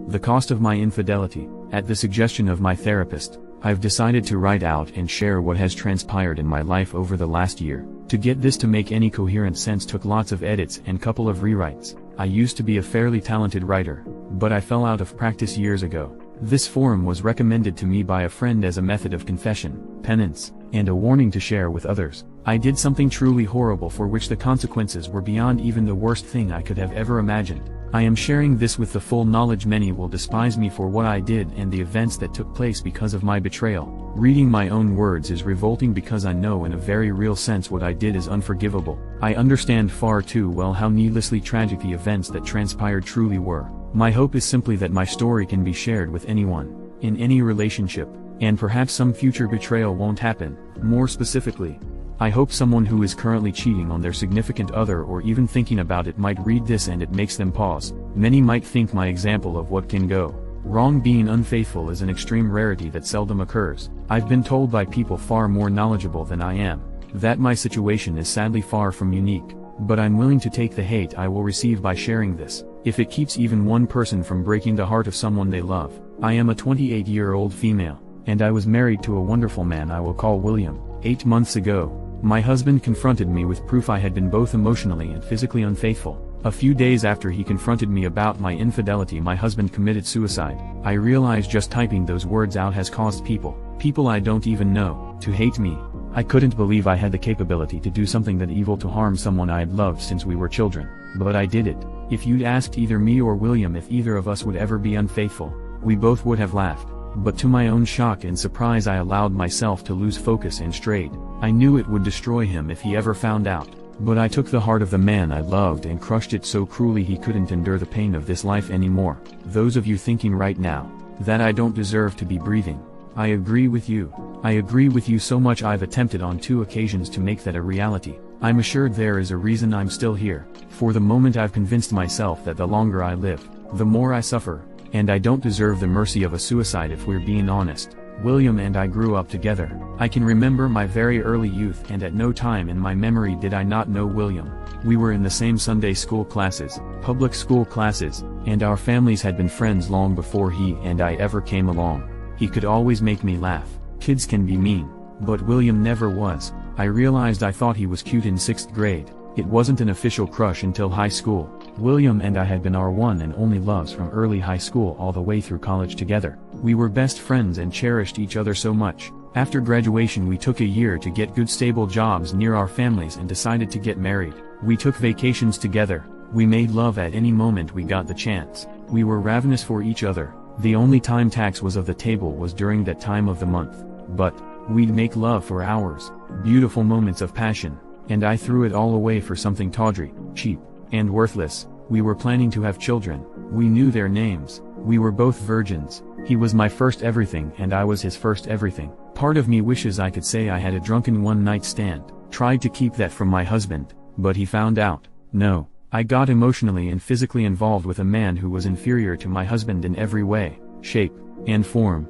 The cost of my infidelity. At the suggestion of my therapist, I've decided to write out and share what has transpired in my life over the last year. To get this to make any coherent sense took lots of edits and couple of rewrites. I used to be a fairly talented writer, but I fell out of practice years ago. This forum was recommended to me by a friend as a method of confession, penance, and a warning to share with others. I did something truly horrible for which the consequences were beyond even the worst thing I could have ever imagined. I am sharing this with the full knowledge many will despise me for what I did and the events that took place because of my betrayal. Reading my own words is revolting because I know in a very real sense what I did is unforgivable. I understand far too well how needlessly tragic the events that transpired truly were. My hope is simply that my story can be shared with anyone, in any relationship, and perhaps some future betrayal won't happen. More specifically, I hope someone who is currently cheating on their significant other or even thinking about it might read this and it makes them pause. Many might think my example of what can go wrong being unfaithful is an extreme rarity that seldom occurs. I've been told by people far more knowledgeable than I am that my situation is sadly far from unique, but I'm willing to take the hate I will receive by sharing this, if it keeps even one person from breaking the heart of someone they love. I am a 28-year-old female, and I was married to a wonderful man I will call William. 8 months ago, my husband confronted me with proof I had been both emotionally and physically unfaithful. A few days after he confronted me about my infidelity, my husband committed suicide. I realize just typing those words out has caused people I don't even know, to hate me. I couldn't believe I had the capability to do something that evil to harm someone I had loved since we were children. But I did it. If you'd asked either me or William if either of us would ever be unfaithful, we both would have laughed. But to my own shock and surprise I allowed myself to lose focus and strayed. I knew it would destroy him if he ever found out. But I took the heart of the man I loved and crushed it so cruelly he couldn't endure the pain of this life anymore. Those of you thinking right now that I don't deserve to be breathing, I agree with you. I agree with you so much. I've attempted on 2 occasions to make that a reality. I'm assured there is a reason I'm still here. For the moment I've convinced myself that the longer I live, the more I suffer, and I don't deserve the mercy of a suicide if we're being honest. William and I grew up together. I can remember my very early youth, and at no time in my memory did I not know William. We were in the same Sunday school classes, public school classes, and our families had been friends long before he and I ever came along. He could always make me laugh. Kids can be mean, but William never was. I realized I thought he was cute in 6th grade. It wasn't an official crush until high school. William and I had been our one and only loves from early high school all the way through college together. We were best friends and cherished each other so much. After graduation we took a year to get good stable jobs near our families and decided to get married. We took vacations together. We made love at any moment we got the chance. We were ravenous for each other. The only time tax was of the table was during that time of the month. But we'd make love for hours. Beautiful moments of passion. And I threw it all away for something tawdry, cheap, and worthless. We were planning to have children. We knew their names. We were both virgins. He was my first everything and I was his first everything. Part of me wishes I could say I had a drunken one-night stand. Tried to keep that from my husband, but he found out. No, I got emotionally and physically involved with a man who was inferior to my husband in every way, shape, and form.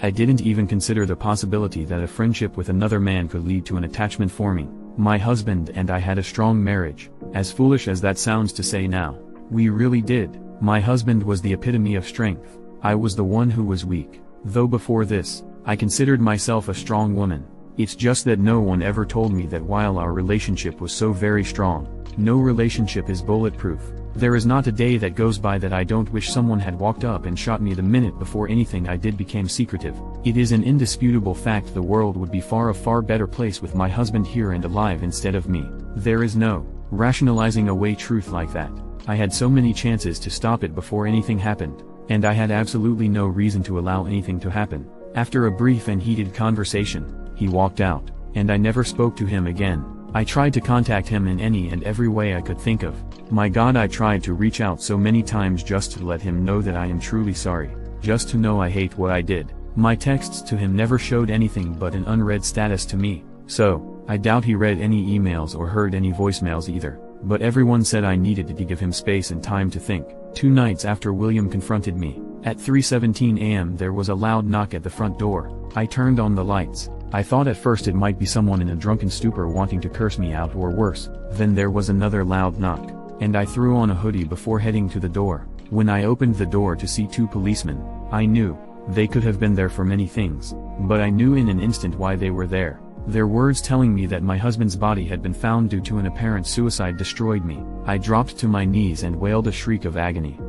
I didn't even consider the possibility that a friendship with another man could lead to an attachment forming. My husband and I had a strong marriage, as foolish as that sounds to say now. We really did. My husband was the epitome of strength. I was the one who was weak. Though before this, I considered myself a strong woman. It's just that no one ever told me that while our relationship was so very strong, no relationship is bulletproof. There is not a day that goes by that I don't wish someone had walked up and shot me the minute before anything I did became secretive. It is an indisputable fact the world would be a far better place with my husband here and alive instead of me. There is no rationalizing away truth like that. I had so many chances to stop it before anything happened, and I had absolutely no reason to allow anything to happen. After a brief and heated conversation, he walked out, and I never spoke to him again. I tried to contact him in any and every way I could think of. My God, I tried to reach out so many times just to let him know that I am truly sorry, just to know I hate what I did. My texts to him never showed anything but an unread status to me, so I doubt he read any emails or heard any voicemails either. But everyone said I needed to give him space and time to think. 2 nights after William confronted me, at 3:17 a.m. there was a loud knock at the front door. I turned on the lights. I thought at first it might be someone in a drunken stupor wanting to curse me out or worse. Then there was another loud knock, and I threw on a hoodie before heading to the door. When I opened the door to see two policemen, I knew they could have been there for many things, but I knew in an instant why they were there. Their words telling me that my husband's body had been found due to an apparent suicide destroyed me. I dropped to my knees and wailed a shriek of agony.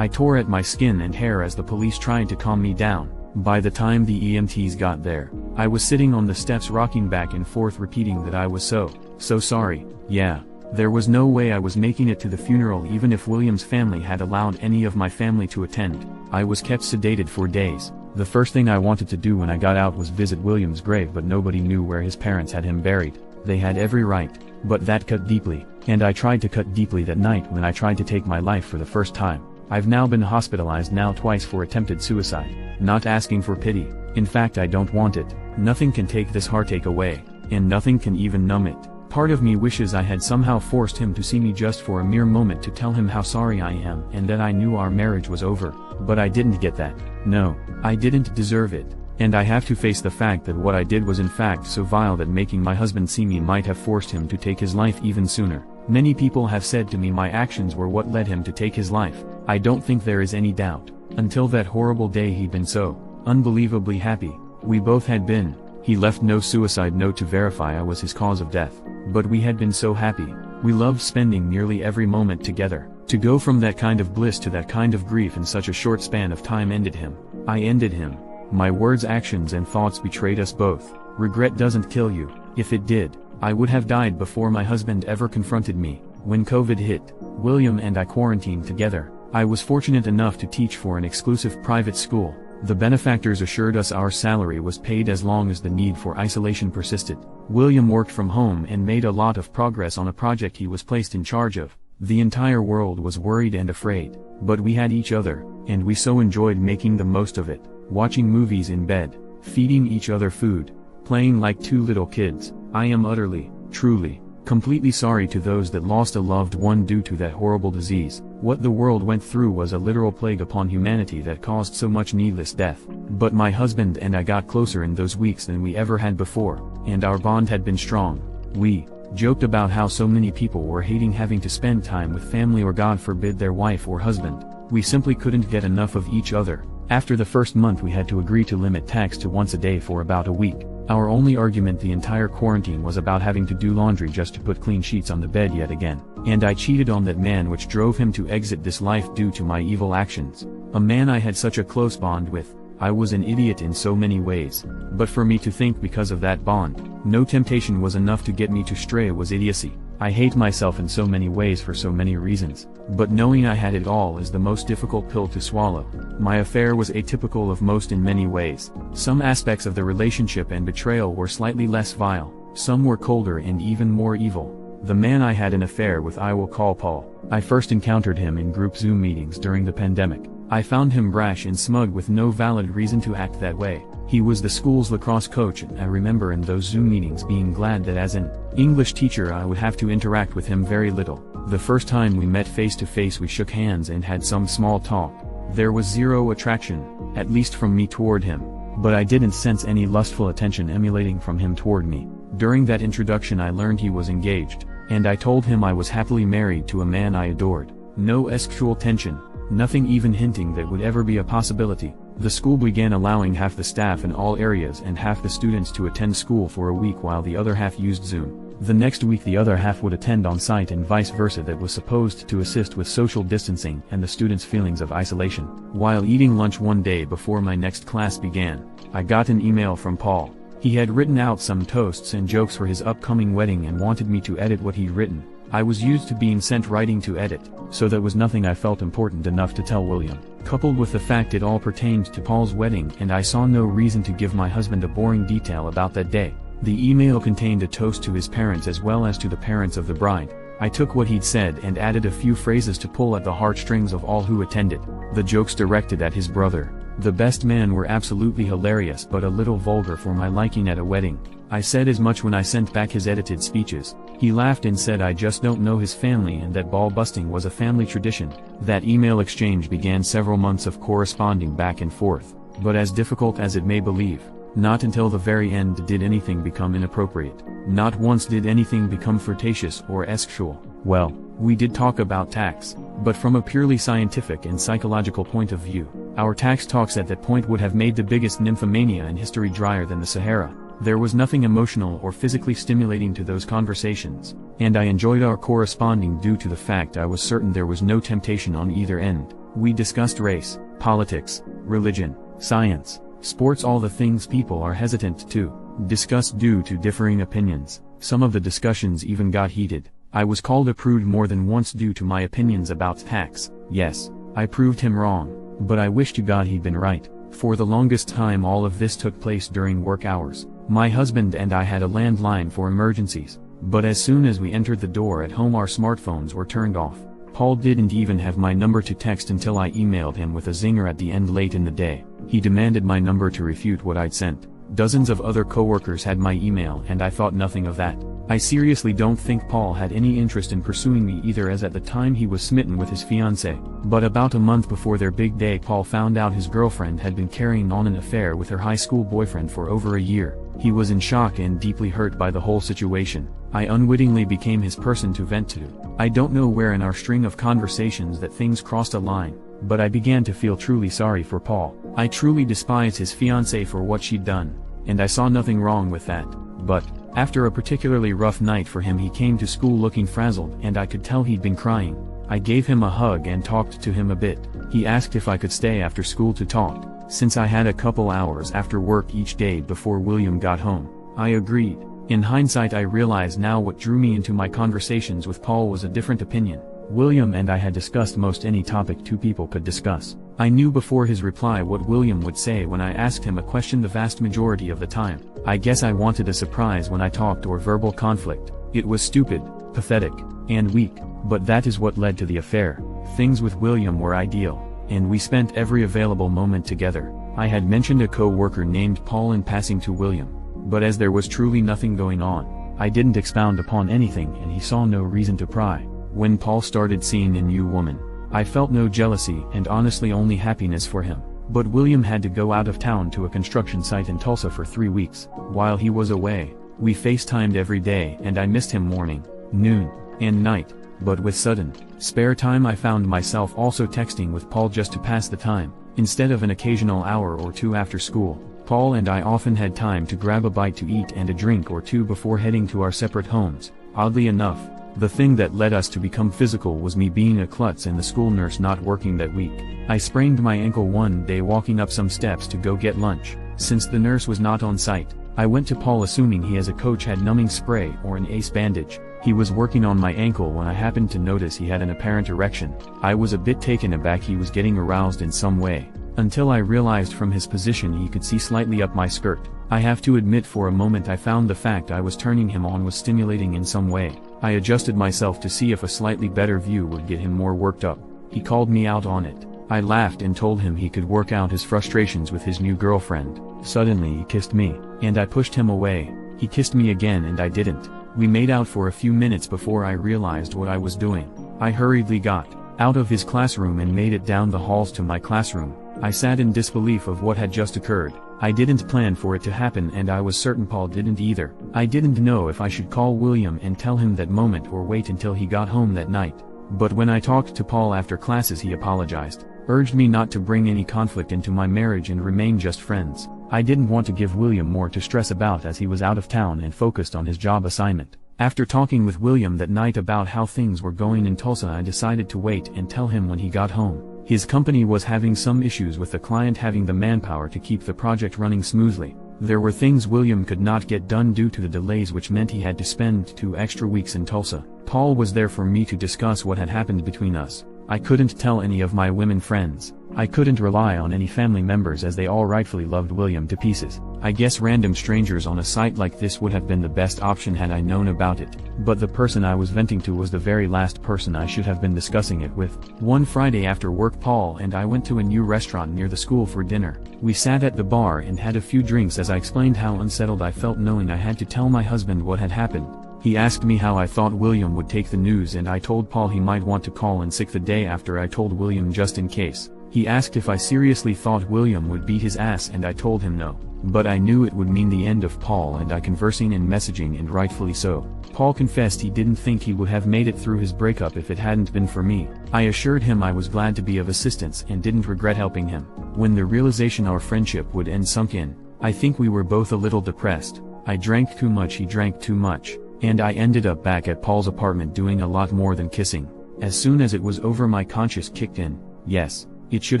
I tore at my skin and hair as the police tried to calm me down. By the time the EMTs got there, I was sitting on the steps rocking back and forth repeating that I was so sorry. Yeah, there was no way I was making it to the funeral even if William's family had allowed any of my family to attend. I was kept sedated for days. The first thing I wanted to do when I got out was visit William's grave, but nobody knew where his parents had him buried. They had every right, but that cut deeply, and I tried to cut deeply that night when I tried to take my life for the first time. I've now been hospitalized twice for attempted suicide. Not asking for pity, in fact I don't want it. Nothing can take this heartache away, and nothing can even numb it. Part of me wishes I had somehow forced him to see me just for a mere moment to tell him how sorry I am and that I knew our marriage was over, but I didn't get that. No, I didn't deserve it, and I have to face the fact that what I did was in fact so vile that making my husband see me might have forced him to take his life even sooner. Many people have said to me my actions were what led him to take his life. I don't think there is any doubt. Until that horrible day he'd been so unbelievably happy. We both had been. He left no suicide note to verify I was his cause of death. But we had been so happy. We loved spending nearly every moment together. To go from that kind of bliss to that kind of grief in such a short span of time ended him. I ended him. My words, actions and thoughts betrayed us both. Regret doesn't kill you. If it did, I would have died before my husband ever confronted me. When COVID hit, William and I quarantined together. I was fortunate enough to teach for an exclusive private school. The benefactors assured us our salary was paid as long as the need for isolation persisted. William worked from home and made a lot of progress on a project he was placed in charge of. The entire world was worried and afraid, but we had each other, and we so enjoyed making the most of it, watching movies in bed, feeding each other food, playing like two little kids. I am utterly, truly, completely sorry to those that lost a loved one due to that horrible disease. What the world went through was a literal plague upon humanity that caused so much needless death. But my husband and I got closer in those weeks than we ever had before, and our bond had been strong. We joked about how so many people were hating having to spend time with family or God forbid their wife or husband. We simply couldn't get enough of each other. After the first month we had to agree to limit text to once a day for about a week. Our only argument the entire quarantine was about having to do laundry just to put clean sheets on the bed yet again. And I cheated on that man, which drove him to exit this life due to my evil actions. A man I had such a close bond with. I was an idiot in so many ways. But for me to think because of that bond, no temptation was enough to get me to stray was idiocy. I hate myself in so many ways for so many reasons. But knowing I had it all is the most difficult pill to swallow. My affair was atypical of most in many ways. Some aspects of the relationship and betrayal were slightly less vile. Some were colder and even more evil. The man I had an affair with I will call Paul. I first encountered him in group Zoom meetings during the pandemic. I found him brash and smug with no valid reason to act that way. He was the school's lacrosse coach, and I remember in those Zoom meetings being glad that as an English teacher I would have to interact with him very little. The first time we met face to face we shook hands and had some small talk. There was zero attraction, at least from me toward him, but I didn't sense any lustful attention emulating from him toward me. During that introduction I learned he was engaged, and I told him I was happily married to a man I adored. No sexual tension, nothing even hinting that would ever be a possibility. The school began allowing half the staff in all areas and half the students to attend school for a week while the other half used Zoom. The next week the other half would attend on site and vice versa. That was supposed to assist with social distancing and the students' feelings of isolation. While eating lunch one day before my next class began, I got an email from Paul. He had written out some toasts and jokes for his upcoming wedding and wanted me to edit what he'd written. I was used to being sent writing to edit, so that was nothing I felt important enough to tell William. Coupled with the fact it all pertained to Paul's wedding and I saw no reason to give my husband a boring detail about that day. The email contained a toast to his parents as well as to the parents of the bride. I took what he'd said and added a few phrases to pull at the heartstrings of all who attended. The jokes directed at his brother, the best man, were absolutely hilarious but a little vulgar for my liking at a wedding. I said as much when I sent back his edited speeches. He laughed and said I just don't know his family and that ball busting was a family tradition. That email exchange began several months of corresponding back and forth, but as difficult as it may believe, not until the very end did anything become inappropriate. Not once did anything become flirtatious or sexual. Well, we did talk about tax. But from a purely scientific and psychological point of view, our tax talks at that point would have made the biggest nymphomania in history drier than the Sahara. There was nothing emotional or physically stimulating to those conversations, and I enjoyed our corresponding due to the fact I was certain there was no temptation on either end. We discussed race, politics, religion, science, sports, all the things people are hesitant to discuss due to differing opinions. Some of the discussions even got heated. I was called a prude more than once due to my opinions about tax. Yes, I proved him wrong, but I wish to God he'd been right. For the longest time all of this took place during work hours. My husband and I had a landline for emergencies, but as soon as we entered the door at home our smartphones were turned off. Paul didn't even have my number to text until I emailed him with a zinger at the end late in the day. He demanded my number to refute what I'd sent. Dozens of other coworkers had my email and I thought nothing of that. I seriously don't think Paul had any interest in pursuing me either, as at the time he was smitten with his fiancée. But about a month before their big day Paul found out his girlfriend had been carrying on an affair with her high school boyfriend for over a year. He was in shock and deeply hurt by the whole situation. I unwittingly became his person to vent to. I don't know where in our string of conversations that things crossed a line, but I began to feel truly sorry for Paul. I truly despised his fiancée for what she'd done, and I saw nothing wrong with that. But after a particularly rough night for him he came to school looking frazzled and I could tell he'd been crying. I gave him a hug and talked to him a bit. He asked if I could stay after school to talk, since I had a couple hours after work each day before William got home. I agreed. In hindsight I realize now what drew me into my conversations with Paul was a different opinion. William and I had discussed most any topic two people could discuss. I knew before his reply what William would say when I asked him a question the vast majority of the time. I guess I wanted a surprise when I talked or verbal conflict. It was stupid, pathetic, and weak, but that is what led to the affair. Things with William were ideal, and we spent every available moment together. I had mentioned a co-worker named Paul in passing to William, but as there was truly nothing going on, I didn't expound upon anything and he saw no reason to pry. When Paul started seeing a new woman, I felt no jealousy and honestly only happiness for him. But William had to go out of town to a construction site in Tulsa for 3 weeks. While he was away, we FaceTimed every day and I missed him morning, noon, and night. But with sudden, spare time I found myself also texting with Paul just to pass the time. Instead of an occasional hour or two after school, Paul and I often had time to grab a bite to eat and a drink or two before heading to our separate homes. Oddly enough, the thing that led us to become physical was me being a klutz and the school nurse not working that week. I sprained my ankle one day walking up some steps to go get lunch. Since the nurse was not on site, I went to Paul assuming he as a coach had numbing spray or an ace bandage. He was working on my ankle when I happened to notice he had an apparent erection. I was a bit taken aback he was getting aroused in some way, until I realized from his position he could see slightly up my skirt. I have to admit for a moment I found the fact I was turning him on was stimulating in some way. I adjusted myself to see if a slightly better view would get him more worked up. He called me out on it. I laughed and told him he could work out his frustrations with his new girlfriend. Suddenly he kissed me, and I pushed him away. He kissed me again and I didn't. We made out for a few minutes before I realized what I was doing. I hurriedly got out of his classroom and made it down the halls to my classroom. I sat in disbelief of what had just occurred. I didn't plan for it to happen and I was certain Paul didn't either. I didn't know if I should call William and tell him that moment or wait until he got home that night. But when I talked to Paul after classes he apologized, urged me not to bring any conflict into my marriage and remain just friends. I didn't want to give William more to stress about as he was out of town and focused on his job assignment. After talking with William that night about how things were going in Tulsa I decided to wait and tell him when he got home. His company was having some issues with the client having the manpower to keep the project running smoothly. There were things William could not get done due to the delays, which meant he had to spend 2 extra weeks in Tulsa. Paul was there for me to discuss what had happened between us. I couldn't tell any of my women friends. I couldn't rely on any family members as they all rightfully loved William to pieces. I guess random strangers on a site like this would have been the best option had I known about it. But the person I was venting to was the very last person I should have been discussing it with. One Friday after work Paul and I went to a new restaurant near the school for dinner. We sat at the bar and had a few drinks as I explained how unsettled I felt knowing I had to tell my husband what had happened. He asked me how I thought William would take the news and I told Paul he might want to call in sick the day after. I told William just in case. He asked if I seriously thought William would beat his ass, and I told him no. But I knew it would mean the end of Paul and I conversing and messaging, and rightfully so. Paul confessed he didn't think he would have made it through his breakup if it hadn't been for me. I assured him I was glad to be of assistance and didn't regret helping him. When the realization our friendship would end sunk in, I think we were both a little depressed. I drank too much, he drank too much, and I ended up back at Paul's apartment doing a lot more than kissing. As soon as it was over, my conscience kicked in. Yes, it should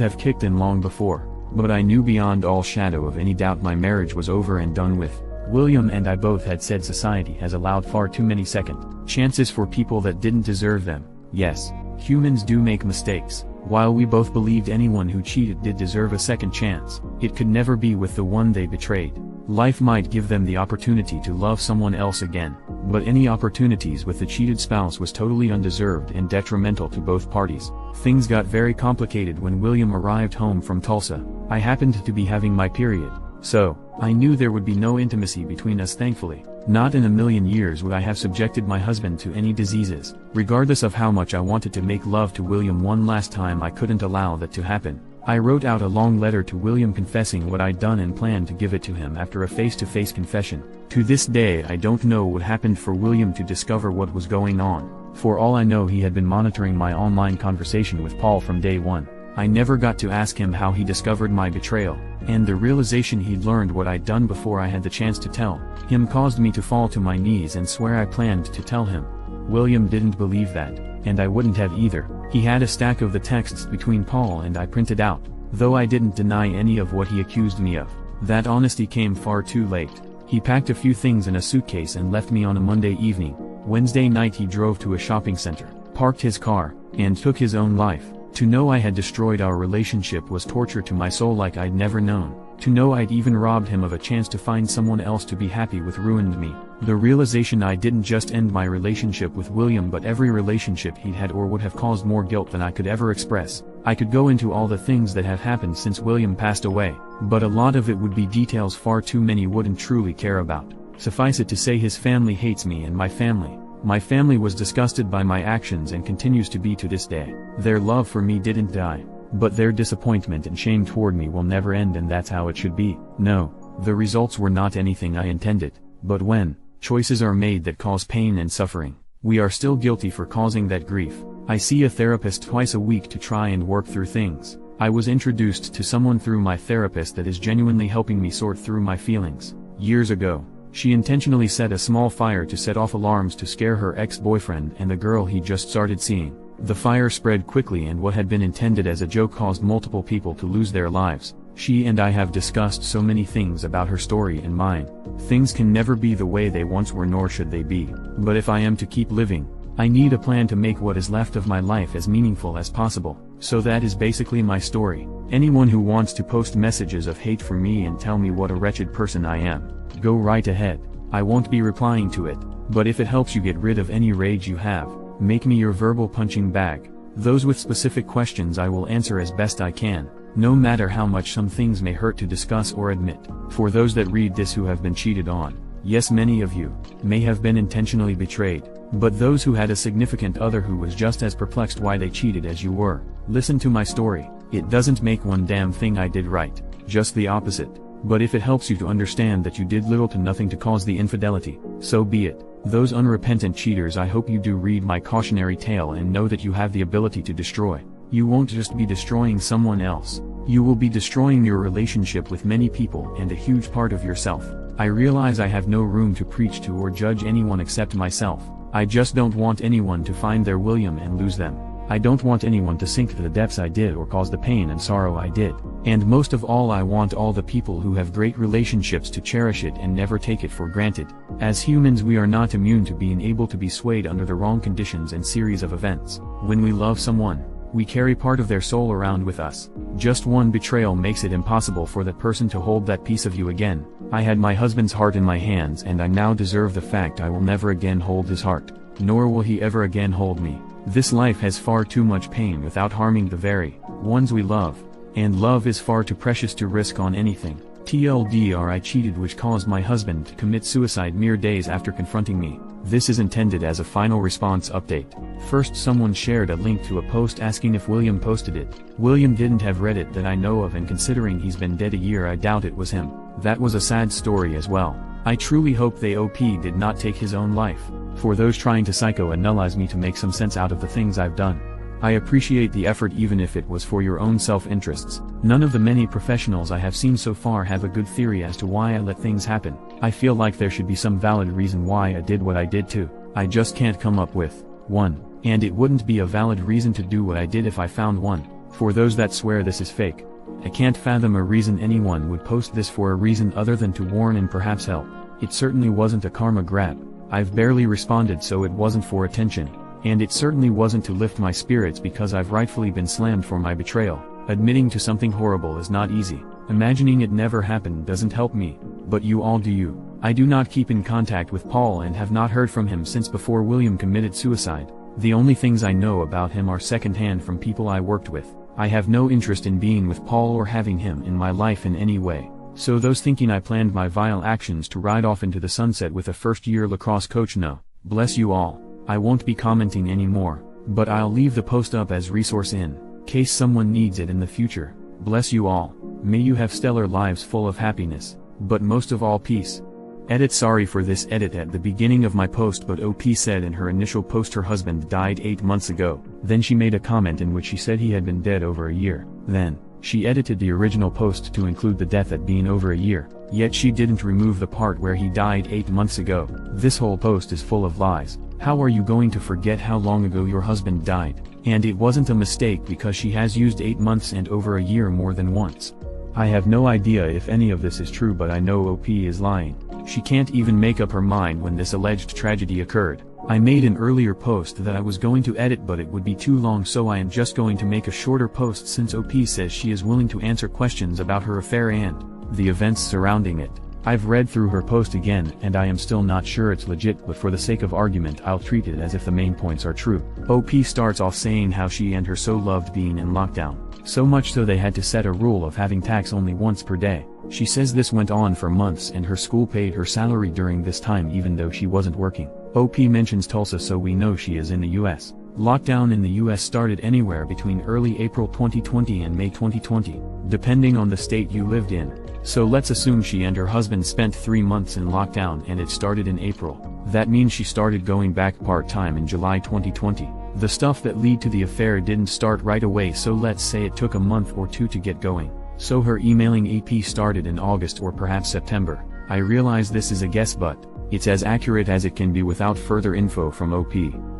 have kicked in long before. But I knew beyond all shadow of any doubt my marriage was over and done with. William and I both had said society has allowed far too many second chances for people that didn't deserve them. Yes, humans do make mistakes. While we both believed anyone who cheated did deserve a second chance, it could never be with the one they betrayed. Life might give them the opportunity to love someone else again, but any opportunities with the cheated spouse was totally undeserved and detrimental to both parties. Things got very complicated when William arrived home from Tulsa. I happened to be having my period, so I knew there would be no intimacy between us, thankfully. Not in a million years would I have subjected my husband to any diseases. Regardless of how much I wanted to make love to William one last time, I couldn't allow that to happen. I wrote out a long letter to William confessing what I'd done and planned to give it to him after a face-to-face confession. To this day I don't know what happened for William to discover what was going on. For all I know, he had been monitoring my online conversation with Paul from day one. I never got to ask him how he discovered my betrayal, and the realization he'd learned what I'd done before I had the chance to tell him caused me to fall to my knees and swear I planned to tell him. William didn't believe that, and I wouldn't have either. He had a stack of the texts between Paul and I printed out, though I didn't deny any of what he accused me of. That honesty came far too late. He packed a few things in a suitcase and left me on a Monday evening. Wednesday night he drove to a shopping center, parked his car, and took his own life. To know I had destroyed our relationship was torture to my soul like I'd never known. To know I'd even robbed him of a chance to find someone else to be happy with ruined me. The realization I didn't just end my relationship with William but every relationship he'd had or would have caused more guilt than I could ever express. I could go into all the things that have happened since William passed away, but a lot of it would be details far too many wouldn't truly care about. Suffice it to say, his family hates me and my family. My family was disgusted by my actions and continues to be to this day. Their love for me didn't die, but their disappointment and shame toward me will never end, and that's how it should be. No, the results were not anything I intended, but when choices are made that cause pain and suffering, we are still guilty for causing that grief. I see a therapist twice a week to try and work through things. I was introduced to someone through my therapist that is genuinely helping me sort through my feelings. Years ago, she intentionally set a small fire to set off alarms to scare her ex-boyfriend and the girl he just started seeing. The fire spread quickly, and what had been intended as a joke caused multiple people to lose their lives. She and I have discussed so many things about her story and mine. Things can never be the way they once were, nor should they be. But if I am to keep living, I need a plan to make what is left of my life as meaningful as possible. So that is basically my story. Anyone who wants to post messages of hate for me and tell me what a wretched person I am, go right ahead. I won't be replying to it, but if it helps you get rid of any rage you have, make me your verbal punching bag. Those with specific questions I will answer as best I can, no matter how much some things may hurt to discuss or admit. For those that read this who have been cheated on, yes, many of you may have been intentionally betrayed, but those who had a significant other who was just as perplexed why they cheated as you were, listen to my story. It doesn't make one damn thing I did right, just the opposite. But if it helps you to understand that you did little to nothing to cause the infidelity, so be it. Those unrepentant cheaters, I hope you do read my cautionary tale and know that you have the ability to destroy. You won't just be destroying someone else, you will be destroying your relationship with many people and a huge part of yourself. I realize I have no room to preach to or judge anyone except myself. I just don't want anyone to find their William and lose them. I don't want anyone to sink to the depths I did or cause the pain and sorrow I did. And most of all, I want all the people who have great relationships to cherish it and never take it for granted. As humans, we are not immune to being able to be swayed under the wrong conditions and series of events. When we love someone, we carry part of their soul around with us. Just one betrayal makes it impossible for that person to hold that piece of you again. I had my husband's heart in my hands, and I now deserve the fact I will never again hold his heart, nor will he ever again hold me. This life has far too much pain without harming the very ones we love, and love is far too precious to risk on anything. TLDR, I cheated, which caused my husband to commit suicide mere days after confronting me. This is intended as a final response update. First, someone shared a link to a post asking if William posted it. William didn't have read it that I know of, and considering he's been dead a year, I doubt it was him. That was a sad story as well. I truly hope the OP did not take his own life. For those trying to psychoanalyze me to make some sense out of the things I've done, I appreciate the effort, even if it was for your own self-interests. None of the many professionals I have seen so far have a good theory as to why I let things happen. I feel like there should be some valid reason why I did what I did too. I just can't come up with one. And it wouldn't be a valid reason to do what I did if I found one. For those that swear this is fake, I can't fathom a reason anyone would post this for a reason other than to warn and perhaps help. It certainly wasn't a karma grab. I've barely responded, so it wasn't for attention. And it certainly wasn't to lift my spirits, because I've rightfully been slammed for my betrayal. Admitting to something horrible is not easy. Imagining it never happened doesn't help me. But you all do you. I do not keep in contact with Paul and have not heard from him since before William committed suicide. The only things I know about him are secondhand from people I worked with. I have no interest in being with Paul or having him in my life in any way. So those thinking I planned my vile actions to ride off into the sunset with a first-year lacrosse coach, no. Bless you all. I won't be commenting anymore, but I'll leave the post up as resource in case someone needs it in the future. Bless you all. May you have stellar lives full of happiness, but most of all peace. Edit: sorry for this edit at the beginning of my post, but OP said in her initial post her husband died 8 months ago. Then she made a comment in which she said he had been dead over a year. Then she edited the original post to include the death at being over a year, yet she didn't remove the part where he died 8 months ago. This whole post is full of lies. How are you going to forget how long ago your husband died? And it wasn't a mistake, because she has used 8 months and over a year more than once. I have no idea if any of this is true, but I know OP is lying. She can't even make up her mind when this alleged tragedy occurred. I made an earlier post that I was going to edit, but it would be too long, so I am just going to make a shorter post, since OP says she is willing to answer questions about her affair and the events surrounding it. I've read through her post again and I am still not sure it's legit, but for the sake of argument I'll treat it as if the main points are true. OP starts off saying how she and her so loved being in lockdown, so much so they had to set a rule of having tax only once per day. She says this went on for months and her school paid her salary during this time even though she wasn't working. OP mentions Tulsa, so we know she is in the US. Lockdown in the US started anywhere between early April 2020 and May 2020, depending on the state you lived in. So let's assume she and her husband spent 3 months in lockdown and it started in April. That means she started going back part-time in July 2020. The stuff that led to the affair didn't start right away, so let's say it took a month or two to get going. So her emailing AP started in August or perhaps September. I realize this is a guess, but it's as accurate as it can be without further info from OP.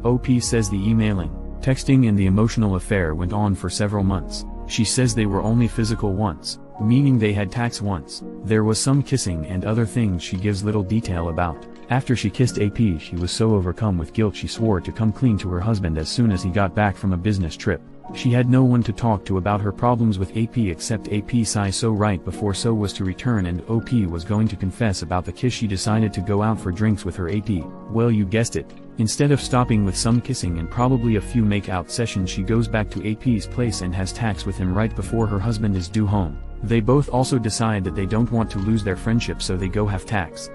OP says the emailing, texting and the emotional affair went on for several months. She says they were only physical once, meaning they had tax once. There was some kissing and other things she gives little detail about. After she kissed AP, she was so overcome with guilt she swore to come clean to her husband as soon as he got back from a business trip. She had no one to talk to about her problems with AP except AP Sai. So right before So was to return and OP was going to confess about the kiss, she decided to go out for drinks with her AP. Well, you guessed it. Instead of stopping with some kissing and probably a few make-out sessions, she goes back to AP's place and has tax with him right before her husband is due home. They both also decide that they don't want to lose their friendship, so they go have tax.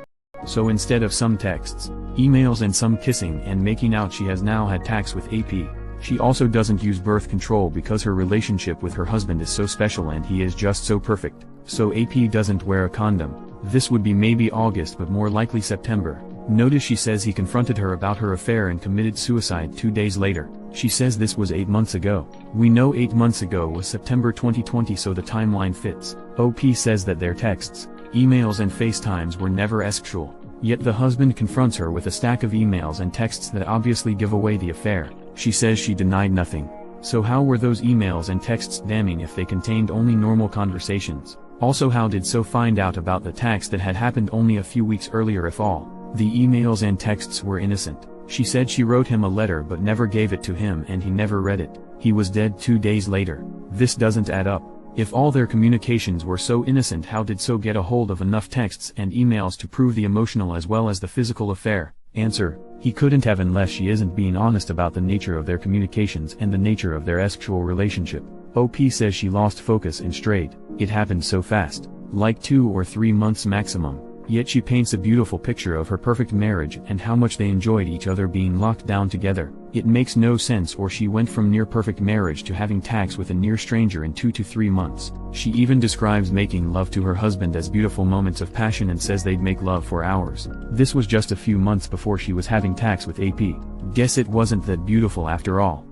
So instead of some texts, emails and some kissing and making out, she has now had tax with AP. She also doesn't use birth control because her relationship with her husband is so special and he is just so perfect. So AP doesn't wear a condom. This would be maybe August, but more likely September. Notice she says he confronted her about her affair and committed suicide 2 days later. She says this was 8 months ago. We know 8 months ago was September 2020, so the timeline fits. OP says that their texts, emails and FaceTimes were never sexual. Yet the husband confronts her with a stack of emails and texts that obviously give away the affair. She says she denied nothing. So how were those emails and texts damning if they contained only normal conversations? Also, how did So find out about the tax that had happened only a few weeks earlier if all the emails and texts were innocent? She said she wrote him a letter but never gave it to him and he never read it. He was dead 2 days later. This doesn't add up. If all their communications were so innocent, how did So get a hold of enough texts and emails to prove the emotional as well as the physical affair? Answer: he couldn't have, unless she isn't being honest about the nature of their communications and the nature of their sexual relationship. OP says she lost focus and strayed. It happened so fast. like 2 or 3 months maximum. Yet she paints a beautiful picture of her perfect marriage and how much they enjoyed each other being locked down together. It makes no sense, or she went from near perfect marriage to having tax with a near stranger in 2 to 3 months. She even describes making love to her husband as beautiful moments of passion and says they'd make love for hours. This was just a few months before she was having tax with AP. Guess it wasn't that beautiful after all.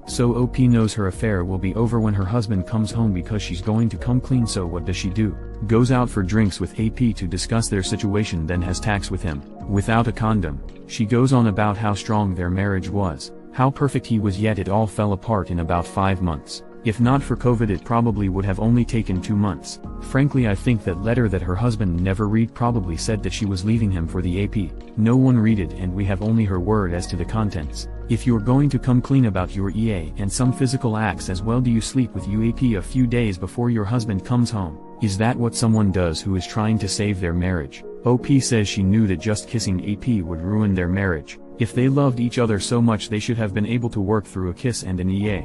So OP knows her affair will be over when her husband comes home because she's going to come clean, so what does she do? Goes out for drinks with AP to discuss their situation, then has tax with him, without a condom. She goes on about how strong their marriage was, how perfect he was, yet it all fell apart in about 5 months. If not for COVID, it probably would have only taken 2 months. Frankly, I think that letter that her husband never read probably said that she was leaving him for the AP. No one read it, and we have only her word as to the contents. If you're going to come clean about your EA and some physical acts as well, do you sleep with UAP a few days before your husband comes home? Is that what someone does who is trying to save their marriage? OP says she knew that just kissing AP would ruin their marriage. If they loved each other so much, they should have been able to work through a kiss and an EA.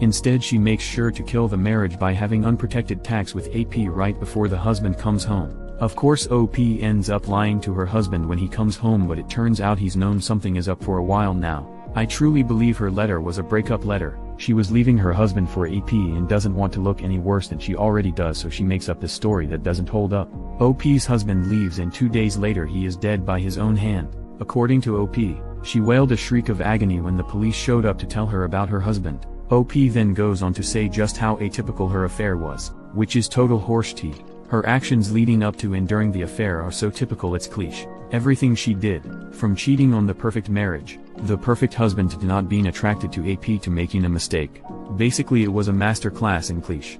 Instead, she makes sure to kill the marriage by having unprotected tax with AP right before the husband comes home. Of course, OP ends up lying to her husband when he comes home, but it turns out he's known something is up for a while now. I truly believe her letter was a breakup letter. She was leaving her husband for AP and doesn't want to look any worse than she already does, so she makes up this story that doesn't hold up. OP's husband leaves, and 2 days later he is dead by his own hand. According to OP, she wailed a shriek of agony when the police showed up to tell her about her husband. OP then goes on to say just how atypical her affair was, which is total horseshit. Her actions leading up to and during the affair are so typical it's cliché. Everything she did, from cheating on the perfect marriage, the perfect husband, to not being attracted to AP, to making a mistake. Basically, it was a masterclass in cliché.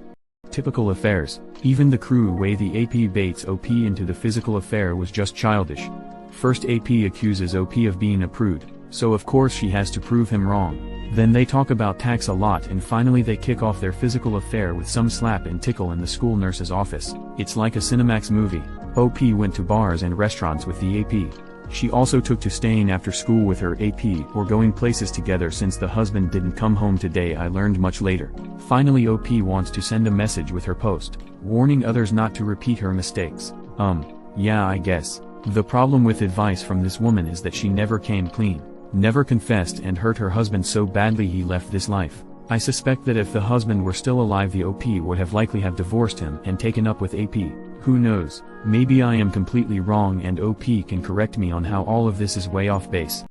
Typical affairs. Even the cruel way the AP baits OP into the physical affair was just childish. First, AP accuses OP of being a prude, so of course she has to prove him wrong. Then they talk about tax a lot, and finally they kick off their physical affair with some slap and tickle in the school nurse's office. It's like a Cinemax movie. OP went to bars and restaurants with the AP. She also took to staying after school with her AP or going places together since the husband didn't come home today, I learned much later. Finally, OP wants to send a message with her post, warning others not to repeat her mistakes. Yeah, I guess. The problem with advice from this woman is that she never came clean, never confessed, and hurt her husband so badly he left this life. I suspect that if the husband were still alive, the OP would have likely have divorced him and taken up with AP. Who knows, maybe I am completely wrong and OP can correct me on how all of this is way off base.